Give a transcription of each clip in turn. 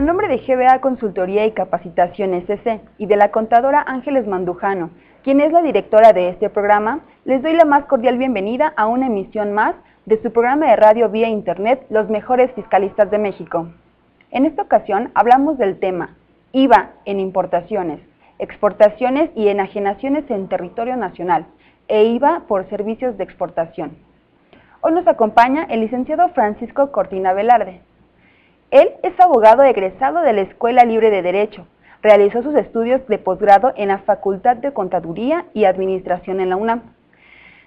nombre de GBA Consultoría y Capacitación SC y de la contadora Ángeles Mandujano, quien es la directora de este programa, les doy la más cordial bienvenida a una emisión más de su programa de radio vía internet Los Mejores Fiscalistas de México. En esta ocasión hablamos del tema IVA en importaciones, exportaciones y enajenaciones en territorio nacional e IVA por servicios de exportación. Hoy nos acompaña el licenciado Francisco Cortina Velarde. Él es abogado egresado de la Escuela Libre de Derecho. Realizó sus estudios de posgrado en la Facultad de Contaduría y Administración en la UNAM,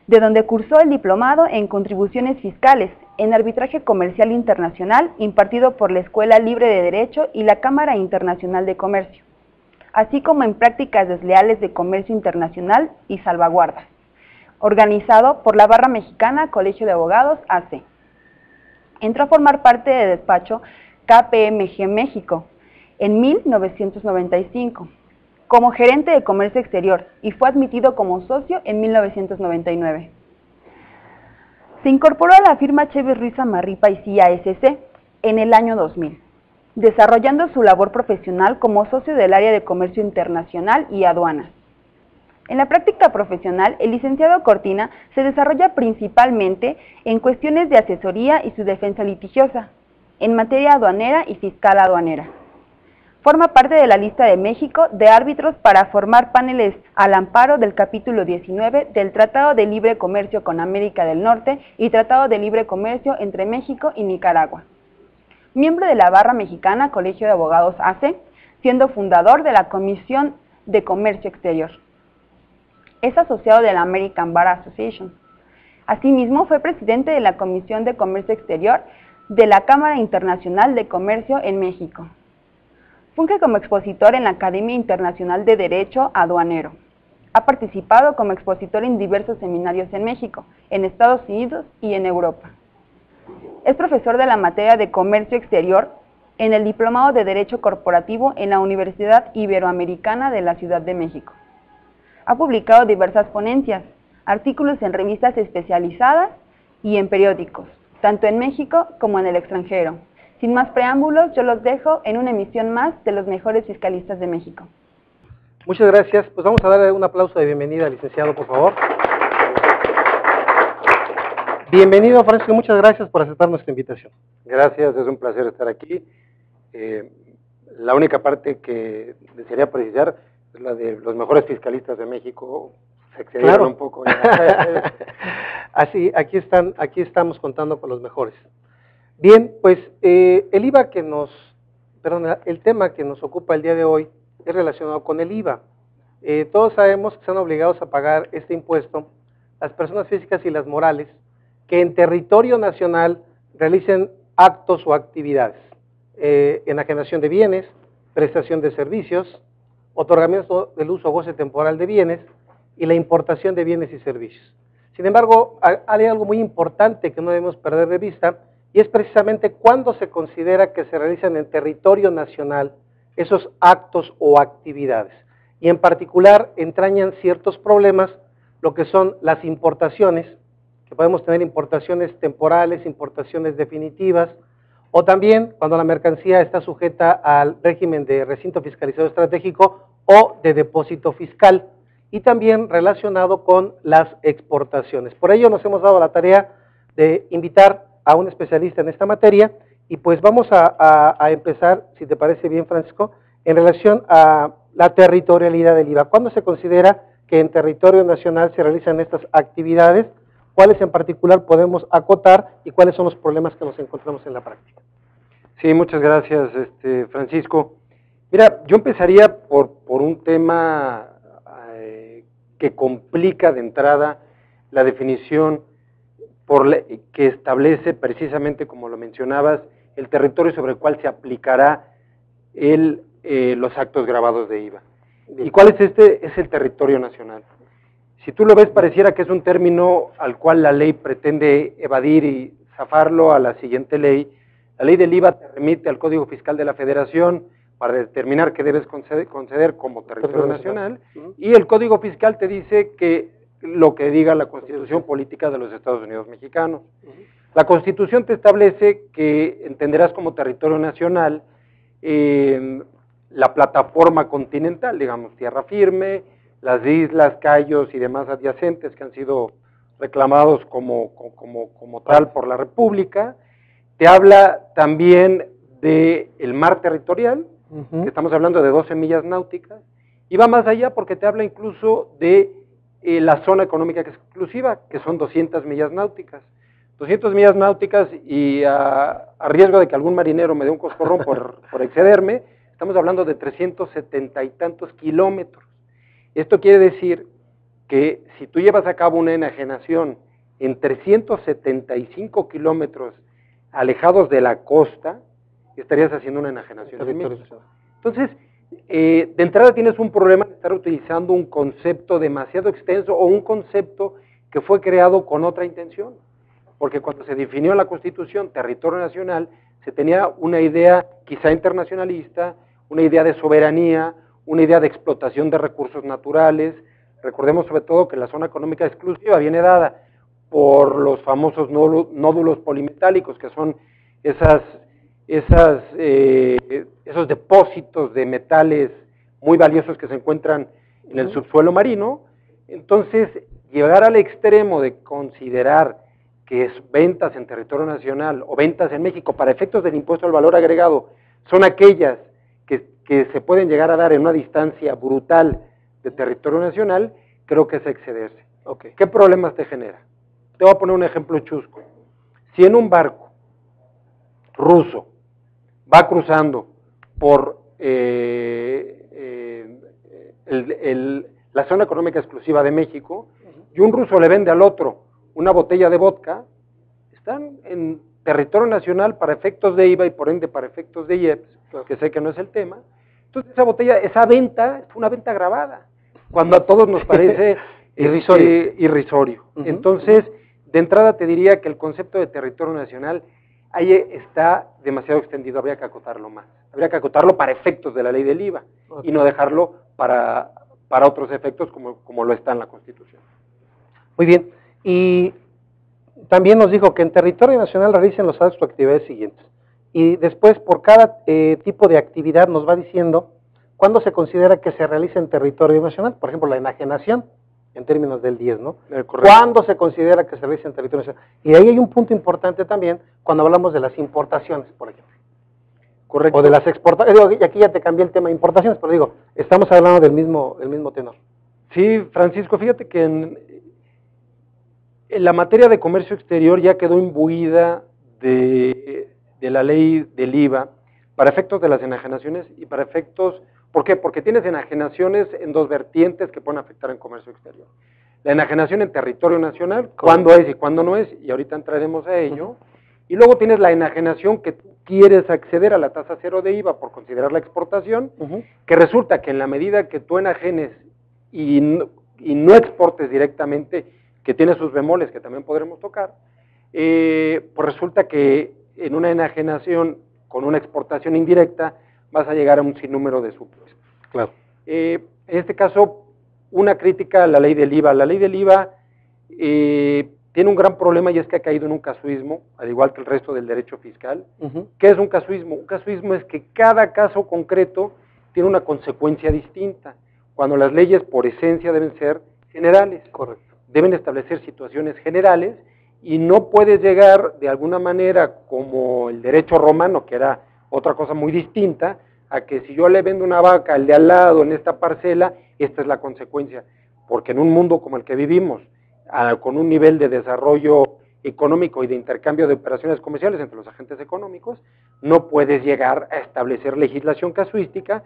de donde cursó el diplomado en Contribuciones Fiscales en Arbitraje Comercial Internacional impartido por la Escuela Libre de Derecho y la Cámara Internacional de Comercio, así como en Prácticas Desleales de Comercio Internacional y Salvaguardas, organizado por la Barra Mexicana Colegio de Abogados AC. Entró a formar parte del despacho KPMG México en 1995 como gerente de comercio exterior y fue admitido como socio en 1999. Se incorporó a la firma Chévez Ruiz Amarripa y Cía SC en el año 2000, desarrollando su labor profesional como socio del área de comercio internacional y aduanas. En la práctica profesional, el licenciado Cortina se desarrolla principalmente en cuestiones de asesoría y su defensa litigiosa, en materia aduanera y fiscal aduanera. Forma parte de la lista de México de árbitros para formar paneles al amparo del capítulo 19 del Tratado de Libre Comercio con América del Norte y Tratado de Libre Comercio entre México y Nicaragua. Miembro de la Barra Mexicana Colegio de Abogados AC, siendo fundador de la Comisión de Comercio Exterior. Es asociado de la American Bar Association. Asimismo, fue presidente de la Comisión de Comercio Exterior de la Cámara Internacional de Comercio en México. Funge como expositor en la Academia Internacional de Derecho Aduanero. Ha participado como expositor en diversos seminarios en México, en Estados Unidos y en Europa. Es profesor de la materia de Comercio Exterior en el Diplomado de Derecho Corporativo en la Universidad Iberoamericana de la Ciudad de México. Ha publicado diversas ponencias, artículos en revistas especializadas y en periódicos, tanto en México como en el extranjero. Sin más preámbulos, yo los dejo en una emisión más de Los Mejores Fiscalistas de México. Muchas gracias. Pues vamos a darle un aplauso de bienvenida al licenciado, por favor. Bienvenido, Francisco. Muchas gracias por aceptar nuestra invitación. Gracias, es un placer estar aquí. La única parte que desearía precisar es la de Los Mejores Fiscalistas de México. Se excedieron Claro. un poco. Ya. Así, aquí estamos contando con los mejores. Bien, pues el tema que nos ocupa el día de hoy es relacionado con el IVA. Todos sabemos que están obligados a pagar este impuesto las personas físicas y las morales que en territorio nacional realicen actos o actividades, enajenación de bienes, prestación de servicios, otorgamiento del uso o goce temporal de bienes y la importación de bienes y servicios. Sin embargo, hay algo muy importante que no debemos perder de vista, y es precisamente cuando se considera que se realizan en territorio nacional esos actos o actividades. Y en particular entrañan ciertos problemas, lo que son las importaciones, que podemos tener importaciones temporales, importaciones definitivas, o también cuando la mercancía está sujeta al régimen de recinto fiscalizado estratégico o de depósito fiscal, y también relacionado con las exportaciones. Por ello nos hemos dado la tarea de invitar a un especialista en esta materia, y pues vamos a empezar, si te parece bien, Francisco, en relación a la territorialidad del IVA. ¿Cuándo se considera que en territorio nacional se realizan estas actividades? ¿Cuáles en particular podemos acotar y cuáles son los problemas que nos encontramos en la práctica? Sí, muchas gracias, Francisco. Mira, yo empezaría por un tema que complica de entrada la definición que establece precisamente, como lo mencionabas, el territorio sobre el cual se aplicará los actos gravados de IVA. Bien. ¿Y cuál es este? Es el territorio nacional. Si tú lo ves, pareciera que es un término al cual la ley pretende evadir y zafarlo a la siguiente ley. La ley del IVA te remite al Código Fiscal de la Federación para determinar qué debes conceder como territorio nacional, y el Código Fiscal te dice que lo que diga la Constitución Política de los Estados Unidos Mexicanos. La Constitución te establece que entenderás como territorio nacional la plataforma continental, digamos, tierra firme, las islas, cayos y demás adyacentes que han sido reclamados como tal por la República. Te habla también del mar territorial, que estamos hablando de 12 millas náuticas, y va más allá porque te habla incluso de la zona económica exclusiva, que son 200 millas náuticas. 200 millas náuticas y a riesgo de que algún marinero me dé un coscorrón por excederme, estamos hablando de 370 y tantos kilómetros. Esto quiere decir que si tú llevas a cabo una enajenación en 375 kilómetros alejados de la costa, estarías haciendo una enajenación en México. Entonces, de entrada tienes un problema de estar utilizando un concepto demasiado extenso o un concepto que fue creado con otra intención. Porque cuando se definió en la Constitución territorio nacional, se tenía una idea quizá internacionalista, una idea de soberanía, una idea de explotación de recursos naturales. Recordemos sobre todo que la zona económica exclusiva viene dada por los famosos nódulos polimetálicos, que son esos depósitos de metales muy valiosos que se encuentran en el subsuelo marino. Entonces, llegar al extremo de considerar que es ventas en territorio nacional o ventas en México para efectos del impuesto al valor agregado son aquellas que se pueden llegar a dar en una distancia brutal de territorio nacional, creo que es excederse. Okay. ¿Qué problemas te genera? Te voy a poner un ejemplo chusco. Si en un barco ruso va cruzando por la zona económica exclusiva de México y un ruso le vende al otro una botella de vodka, están en territorio nacional para efectos de IVA y por ende para efectos de IEPS, que sé que no es el tema. Entonces esa venta fue una venta grabada, cuando a todos nos parece irrisorio. Entonces, de entrada te diría que el concepto de territorio nacional ahí está demasiado extendido, habría que acotarlo más. Habría que acotarlo para efectos de la ley del IVA y no dejarlo para otros efectos como lo está en la Constitución. Muy bien. Y también nos dijo que en territorio nacional realicen los actos o actividades siguientes. Y después, por cada tipo de actividad, nos va diciendo cuándo se considera que se realiza en territorio nacional. Por ejemplo, la enajenación, en términos del 10, ¿no? ¿Cuándo se considera que se realiza en territorio nacional? Y ahí hay un punto importante también cuando hablamos de las importaciones, por ejemplo. Correcto. O de las exportaciones. Y aquí ya te cambié el tema de importaciones, pero digo, estamos hablando del mismo tenor. Sí, Francisco, fíjate que en la materia de comercio exterior ya quedó imbuida de la ley del IVA para efectos de las enajenaciones y para efectos, ¿por qué? Porque tienes enajenaciones en dos vertientes que pueden afectar en comercio exterior. La enajenación en territorio nacional, cuándo es y cuándo no es, y ahorita entraremos a ello, y luego tienes la enajenación que tú quieres acceder a la tasa cero de IVA por considerar la exportación, que resulta que en la medida que tú enajenes y no exportes directamente, que tiene sus bemoles que también podremos tocar, pues resulta que en una enajenación con una exportación indirecta vas a llegar a un sinnúmero de supuestos. Claro. En este caso, una crítica a la ley del IVA. La ley del IVA tiene un gran problema y es que ha caído en un casuismo, al igual que el resto del derecho fiscal. ¿Qué es un casuismo? Un casuismo es que cada caso concreto tiene una consecuencia distinta, cuando las leyes por esencia deben ser generales. Correcto. Deben establecer situaciones generales y no puedes llegar de alguna manera como el derecho romano, que era otra cosa muy distinta, a que si yo le vendo una vaca al de al lado en esta parcela, esta es la consecuencia. Porque en un mundo como el que vivimos, con un nivel de desarrollo económico y de intercambio de operaciones comerciales entre los agentes económicos, no puedes llegar a establecer legislación casuística